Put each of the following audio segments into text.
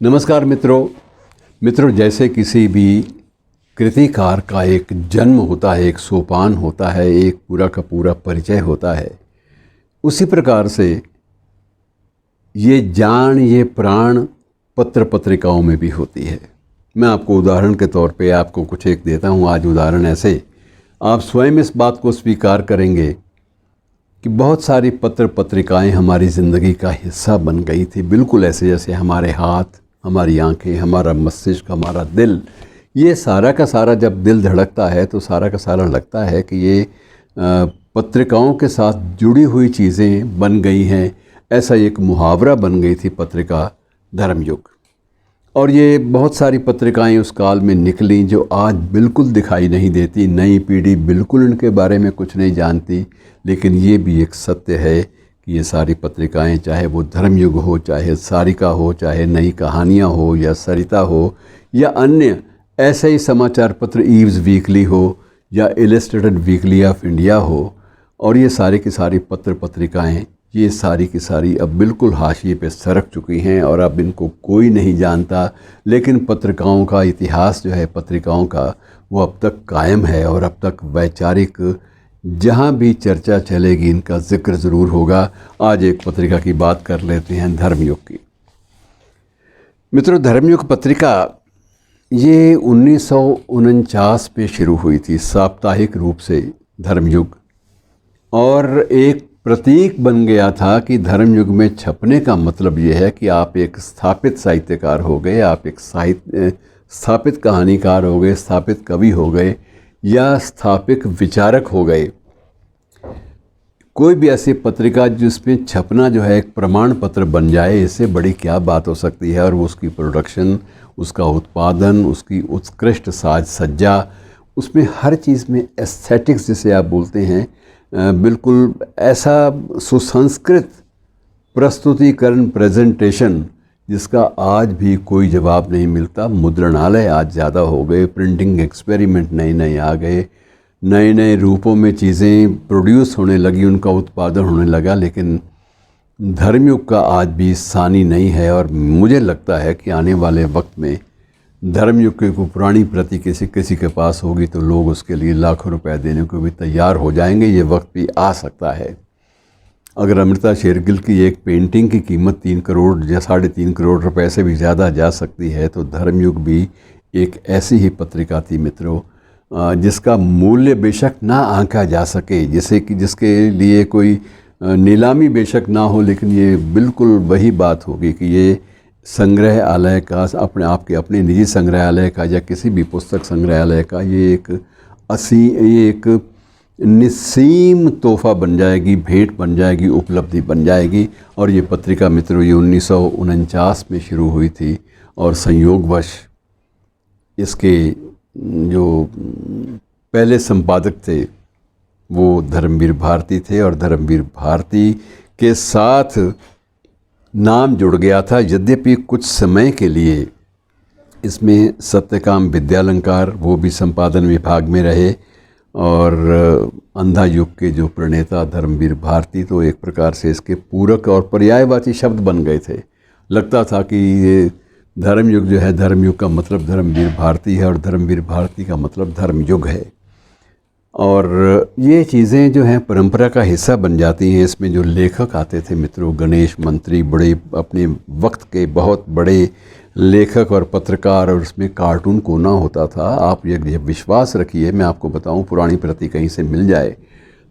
नमस्कार मित्रों, जैसे किसी भी कृतिकार का एक जन्म होता है, एक सोपान होता है, एक पूरा का पूरा परिचय होता है, उसी प्रकार से ये जान, ये प्राण पत्र पत्रिकाओं में भी होती है। मैं आपको उदाहरण के तौर पे आपको कुछ एक देता हूँ। आज उदाहरण ऐसे, आप स्वयं इस बात को स्वीकार करेंगे कि बहुत सारी पत्र पत्रिकाएं हमारी ज़िंदगी का हिस्सा बन गई थी। बिल्कुल ऐसे जैसे हमारे हाथ, हमारी आंखें, हमारा मस्तिष्क, हमारा दिल, ये सारा का सारा जब दिल धड़कता है तो सारा का सारा लगता है कि ये पत्रिकाओं के साथ जुड़ी हुई चीज़ें बन गई हैं। ऐसा एक मुहावरा बन गई थी पत्रिका धर्मयुग। और ये बहुत सारी पत्रिकाएं उस काल में निकली जो आज बिल्कुल दिखाई नहीं देती। नई पीढ़ी बिल्कुल इनके बारे में कुछ नहीं जानती। लेकिन ये भी एक सत्य है कि ये सारी पत्रिकाएं, चाहे वो धर्मयुग हो, चाहे सारिका हो, चाहे नई कहानियाँ हो, या सरिता हो, या अन्य ऐसे ही समाचार पत्र ईव्स वीकली हो, या इलस्ट्रेटेड वीकली ऑफ इंडिया हो, और ये सारी की सारी पत्र पत्रिकाएं, ये सारी की सारी अब बिल्कुल हाशिए पे सरक चुकी हैं और अब इनको कोई नहीं जानता। लेकिन पत्रिकाओं का इतिहास जो है, पत्रिकाओं का, वो अब तक कायम है और अब तक वैचारिक जहाँ भी चर्चा चलेगी इनका जिक्र ज़रूर होगा। आज एक पत्रिका की बात कर लेते हैं, धर्मयुग की। मित्रों, धर्मयुग पत्रिका ये 1949 पे शुरू हुई थी, साप्ताहिक रूप से धर्मयुग, और एक प्रतीक बन गया था कि धर्मयुग में छपने का मतलब ये है कि आप एक स्थापित साहित्यकार हो गए, आप एक स्थापित कहानीकार हो गए, स्थापित कवि हो गए, या स्थापित विचारक हो गए। कोई भी ऐसी पत्रिका जिसमें छपना जो है एक प्रमाण पत्र बन जाए, इससे बड़ी क्या बात हो सकती है। और वो उसकी प्रोडक्शन, उसका उत्पादन, उसकी उत्कृष्ट साज सज्जा, उसमें हर चीज़ में एस्थेटिक्स जिसे आप बोलते हैं, बिल्कुल ऐसा सुसंस्कृत प्रस्तुतिकरण, प्रेजेंटेशन, जिसका आज भी कोई जवाब नहीं मिलता। मुद्रणालय आज ज़्यादा हो गए, प्रिंटिंग एक्सपेरिमेंट नए नए आ गए, नए नए रूपों में चीज़ें प्रोड्यूस होने लगी, उनका उत्पादन होने लगा। लेकिन धर्मयुग का आज भी सानी नहीं है। और मुझे लगता है कि आने वाले वक्त में धर्मयुग की कोई पुरानी प्रति किसी के पास होगी तो लोग उसके लिए लाखों रुपए देने को भी तैयार हो जाएंगे। ये वक्त भी आ सकता है। अगर अमृता शेरगिल की एक पेंटिंग की कीमत 3 करोड़ या 3.5 करोड़ रुपए से भी ज़्यादा जा सकती है, तो धर्मयुग भी एक ऐसी ही पत्रिका थी मित्रों, जिसका मूल्य बेशक ना आंका जा सके, जैसे कि जिसके लिए कोई नीलामी बेशक ना हो, लेकिन ये बिल्कुल वही बात होगी कि ये संग्रहालय का, अपने निजी संग्रहालय का या किसी भी पुस्तक संग्रहालय का, ये एक निस्सीम तोहफ़ा बन जाएगी, भेंट बन जाएगी, उपलब्धि बन जाएगी। और ये पत्रिका मित्रों ये 1949 में शुरू हुई थी, और संयोगवश इसके जो पहले संपादक थे वो धर्मवीर भारती थे, और धर्मवीर भारती के साथ नाम जुड़ गया था। यद्यपि कुछ समय के लिए इसमें सत्यकाम विद्यालंकार वो भी संपादन विभाग में रहे, और अंधा युग के जो प्रणेता धर्मवीर भारती तो एक प्रकार से इसके पूरक और पर्यायवाची शब्द बन गए थे। लगता था कि ये धर्मयुग जो है, धर्मयुग का मतलब धर्मवीर भारती है, और धर्मवीर भारती का मतलब धर्मयुग है। और ये चीज़ें जो हैं परंपरा का हिस्सा बन जाती हैं। इसमें जो लेखक आते थे मित्रों, गणेश मंत्री, बड़े अपने वक्त के बहुत बड़े लेखक और पत्रकार, और उसमें कार्टून कोना होता था। आप ये विश्वास रखिए, मैं आपको बताऊं, पुरानी प्रति कहीं से मिल जाए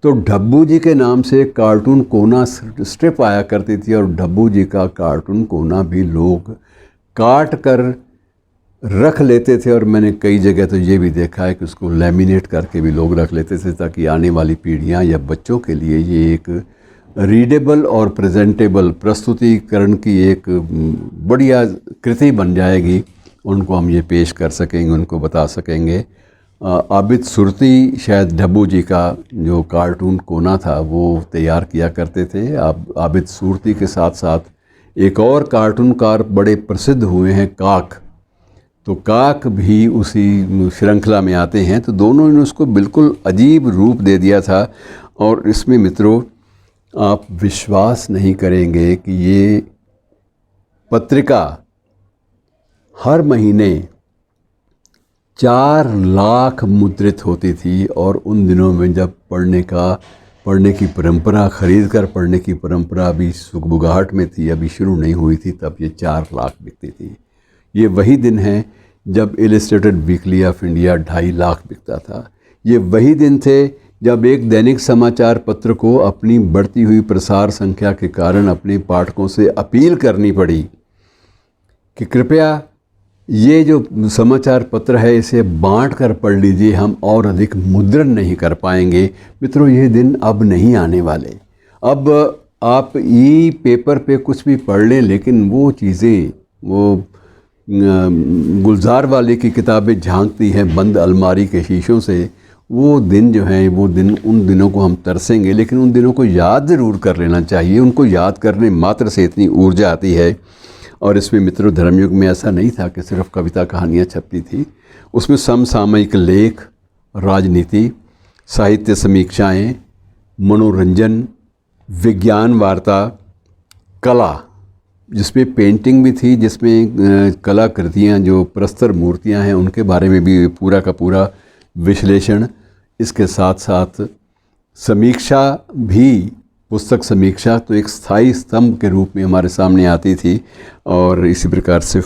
तो डब्बू जी के नाम से कार्टून कोना स्ट्रिप आया करती थी, और डब्बू जी का कार्टून कोना भी लोग काट कर रख लेते थे। और मैंने कई जगह तो ये भी देखा है कि उसको लैमिनेट करके भी लोग रख लेते थे, ताकि आने वाली पीढ़ियां या बच्चों के लिए ये एक रीडेबल और प्रेजेंटेबल प्रस्तुतिकरण की एक बढ़िया कृति बन जाएगी। उनको हम ये पेश कर सकेंगे, उनको बता सकेंगे। आबिद सुरती शायद डब्बू जी का जो कार्टून कोना था वो तैयार किया करते थे। आबिद सुरती के साथ साथ एक और कार्टूनकार बड़े प्रसिद्ध हुए हैं, काक। तो काक भी उसी श्रृंखला में आते हैं। तो दोनों ने उसको बिल्कुल अजीब रूप दे दिया था। और इसमें मित्रों आप विश्वास नहीं करेंगे कि ये पत्रिका हर महीने 4 लाख मुद्रित होती थी। और उन दिनों में जब पढ़ने की परंपरा, खरीद कर पढ़ने की परंपरा अभी सुगबुगाहट में थी, अभी शुरू नहीं हुई थी, तब ये 4 लाख बिकती थी। ये वही दिन है जब illustrated weekly off India 2.5 lakh बिकता था। ये वही दिन थे जब एक दैनिक समाचार पत्र को अपनी बढ़ती हुई प्रसार संख्या के कारण अपने पाठकों से अपील करनी पड़ी कि कृपया ये जो समाचार पत्र है इसे बांट कर पढ़ लीजिए, हम और अधिक मुद्रण नहीं कर पाएंगे। मित्रों, ये दिन अब नहीं आने वाले। अब आप ई पेपर पे कुछ भी पढ़ लें, लेकिन वो चीज़ें, वो गुलजार वाले की किताबें झांकती हैं बंद अलमारी के शीशों से, वो दिन जो हैं, वो दिन, उन दिनों को हम तरसेंगे, लेकिन उन दिनों को याद ज़रूर कर लेना चाहिए। उनको याद करने मात्र से इतनी ऊर्जा आती है। और इसमें मित्रों, धर्मयुग में ऐसा नहीं था कि सिर्फ कविता कहानियाँ छपती थी। उसमें समसामयिक लेख, राजनीति, साहित्य समीक्षाएँ, मनोरंजन, विज्ञान वार्ता, कला, जिसमें पेंटिंग भी थी, जिसमें कलाकृतियाँ, जो प्रस्तर मूर्तियाँ हैं, उनके बारे में भी पूरा का पूरा विश्लेषण। इसके साथ साथ समीक्षा भी, पुस्तक समीक्षा तो एक स्थायी स्तंभ के रूप में हमारे सामने आती थी। और इसी प्रकार से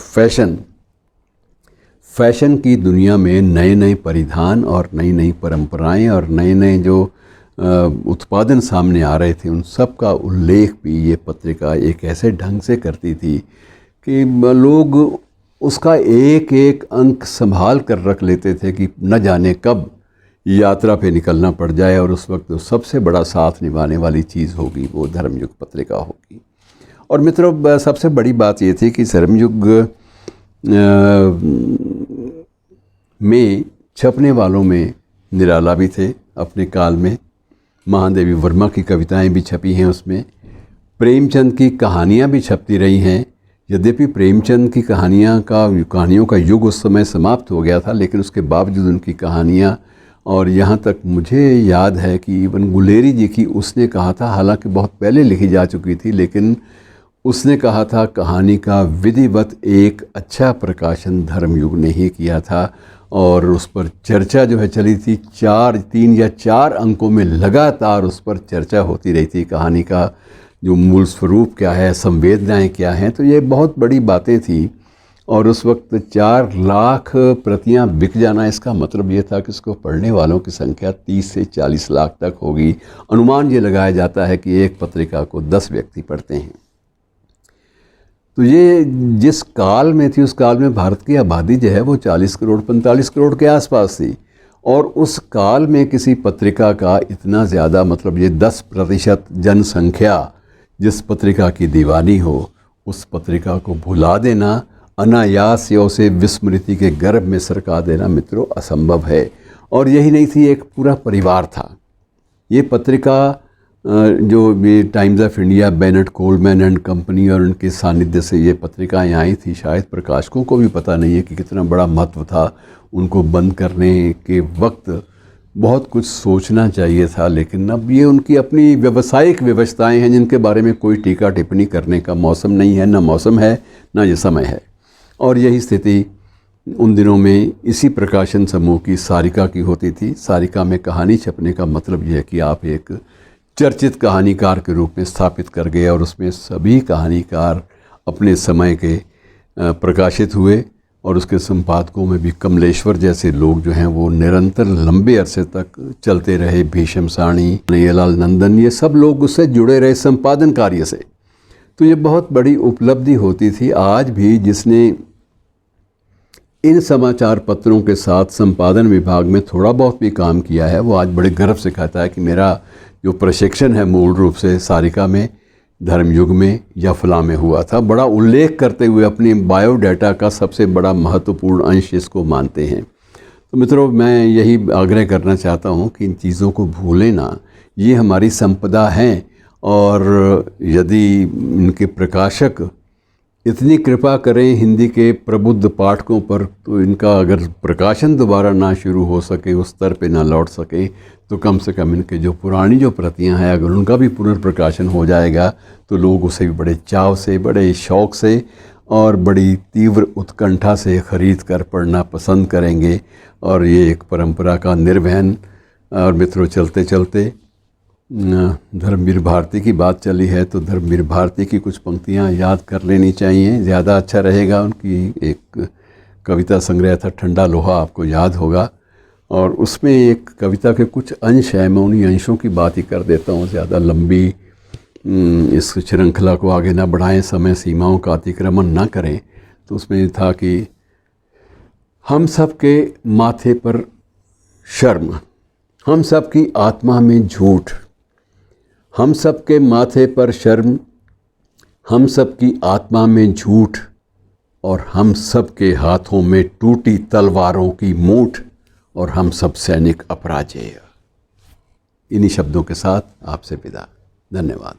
फैशन की दुनिया में नए नए परिधान और नई नई परंपराएं और नए नए जो उत्पादन सामने आ रहे थे, उन सब का उल्लेख भी ये पत्रिका एक ऐसे ढंग से करती थी कि लोग उसका एक एक अंक संभाल कर रख लेते थे कि न जाने कब यात्रा पे निकलना पड़ जाए, और उस वक्त सबसे बड़ा साथ निभाने वाली चीज़ होगी वो धर्मयुग पत्रिका होगी। और मित्रों, सबसे बड़ी बात ये थी कि धर्मयुग में छपने वालों में निराला भी थे अपने काल में। महादेवी वर्मा की कविताएं भी छपी हैं उसमें। प्रेमचंद की कहानियां भी छपती रही हैं। यद्यपि प्रेमचंद की कहानियों का युग उस समय समाप्त हो गया था, लेकिन उसके बावजूद उनकी कहानियां, और यहाँ तक मुझे याद है कि इवन गुलेरी जी की उसने कहा था, हालांकि बहुत पहले लिखी जा चुकी थी, लेकिन उसने कहा था कहानी का विधिवत एक अच्छा प्रकाशन धर्मयुग ने ही किया था। और उस पर चर्चा जो है चली थी, 3 या 4 अंकों में लगातार उस पर चर्चा होती रही थी। कहानी का जो मूल स्वरूप क्या है, संवेदनाएं क्या हैं, तो ये बहुत बड़ी बातें थी। और उस वक्त 4 लाख प्रतियां बिक जाना, इसका मतलब ये था कि इसको पढ़ने वालों की संख्या 30 से 40 लाख तक होगी। अनुमान ये लगाया जाता है कि एक पत्रिका को 10 व्यक्ति पढ़ते हैं। तो ये जिस काल में थी, उस काल में भारत की आबादी जो है वो 40 करोड़ 45 करोड़ के आसपास थी। और उस काल में किसी पत्रिका का इतना ज़्यादा, मतलब ये 10% जनसंख्या जिस पत्रिका की दीवानी हो, उस पत्रिका को भुला देना, अनायास या उसे विस्मृति के गर्भ में सरका देना मित्रों असंभव है। और यही नहीं थी, एक पूरा परिवार था। ये पत्रिका जो ये times of India, Bennett Coleman and company और उनके सानिध्य से ये पत्रिकाएं आई थी, शायद प्रकाशकों को भी पता नहीं है कि कितना बड़ा महत्व था। उनको बंद करने के वक्त बहुत कुछ सोचना चाहिए था, लेकिन अब ये उनकी अपनी व्यावसायिक व्यवस्थाएं हैं जिनके बारे में कोई टीका टिप्पणी करने का मौसम नहीं है, ना मौसम है, ना ये समय है। और यही स्थिति उन दिनों में इसी प्रकाशन समूह की सारिका की होती थी। सारिका में कहानी छपने का मतलब यह है कि आप एक चर्चित कहानीकार के रूप में स्थापित कर गए, और उसमें सभी कहानीकार अपने समय के प्रकाशित हुए। और उसके संपादकों में भी कमलेश्वर जैसे लोग जो हैं वो निरंतर लंबे अरसे तक चलते रहे। भीष्म साणी, नैयालाल नंदन, ये सब लोग उससे जुड़े रहे संपादन कार्य से। तो ये बहुत बड़ी उपलब्धि होती थी। आज भी जिसने इन समाचार पत्रों के साथ संपादन विभाग में थोड़ा बहुत भी काम किया है, वो आज बड़े गर्व से कहता है कि मेरा जो प्रशिक्षण है मूल रूप से सारिका में, धर्मयुग में या फलां में हुआ था। बड़ा उल्लेख करते हुए अपनी बायोडाटा का सबसे बड़ा महत्वपूर्ण अंश इसको मानते हैं। तो मित्रों, मैं यही आग्रह करना चाहता हूँ कि इन चीज़ों को भूलें ना, ये हमारी संपदा हैं। और यदि इनके प्रकाशक इतनी कृपा करें हिंदी के प्रबुद्ध पाठकों पर, तो इनका अगर प्रकाशन दोबारा ना शुरू हो सके, उस स्तर पे ना लौट सके, तो कम से कम इनके जो पुरानी जो प्रतियां हैं, अगर उनका भी पुनर्प्रकाशन हो जाएगा तो लोग उसे भी बड़े चाव से, बड़े शौक़ से और बड़ी तीव्र उत्कंठा से खरीद कर पढ़ना पसंद करेंगे। और ये एक परंपरा का निर्वहन। और मित्रों, चलते चलते धर्मवीर भारती की बात चली है तो धर्मवीर भारती की कुछ पंक्तियाँ याद कर लेनी चाहिए, ज़्यादा अच्छा रहेगा। उनकी एक कविता संग्रह था ठंडा लोहा, आपको याद होगा, और उसमें एक कविता के कुछ अंश हैं, मैं उन्हीं अंशों की बात ही कर देता हूँ, ज़्यादा लंबी इस श्रृंखला को आगे ना बढ़ाएं, समय सीमाओं का अतिक्रमण ना करें। तो उसमें था कि हम सब के माथे पर शर्म, हम सब की आत्मा में झूठ, हम सब के माथे पर शर्म, हम सब की आत्मा में झूठ, और हम सब के हाथों में टूटी तलवारों की मूठ, और हम सब सैनिक अपराजेय। इन्हीं शब्दों के साथ आपसे विदा। धन्यवाद।